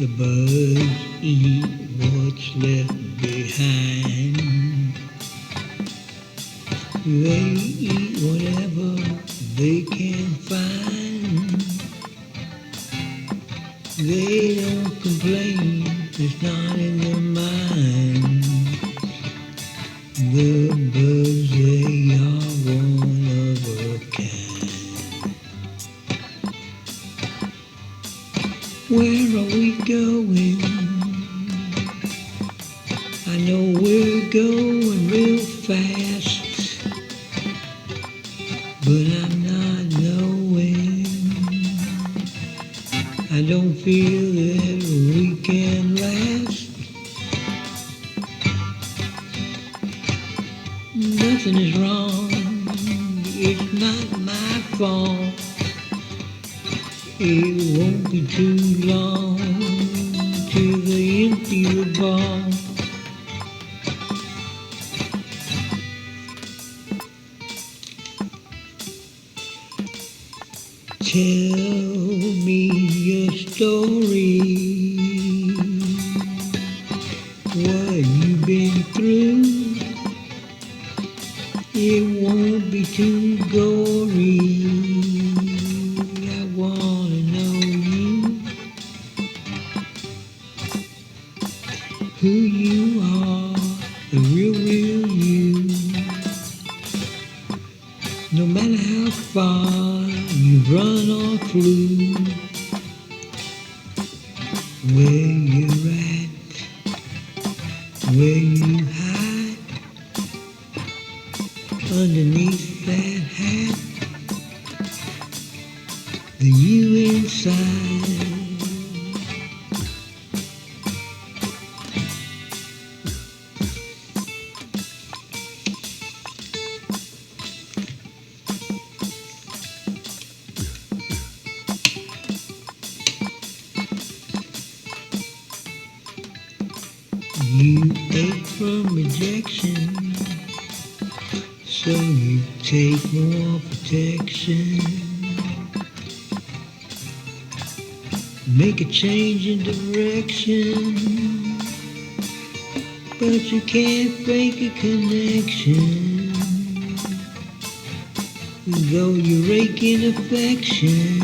The birds eat what's left behind. They eat whatever they can find. They don't complain, it's not in their mind. The birds, they are one of a kind. Where are we going? I know we're going real fast, but I'm not knowing. I don't feel that we can last. Nothing is wrong, it's not my fault. It won't be too long till they empty the ball. Tell me your story, what you've been through. It won't be too gory. I wanna know you, who you are, the real you. No matter how far you've run or flew, where you're at, where you hide, underneath that hat, the you inside. You ache from rejection, so you take more protection. Make a change in direction, but you can't fake a connection. Though you rake in affection,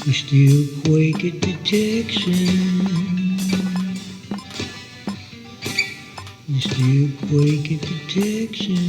you still quake at detection. You still quake at detection.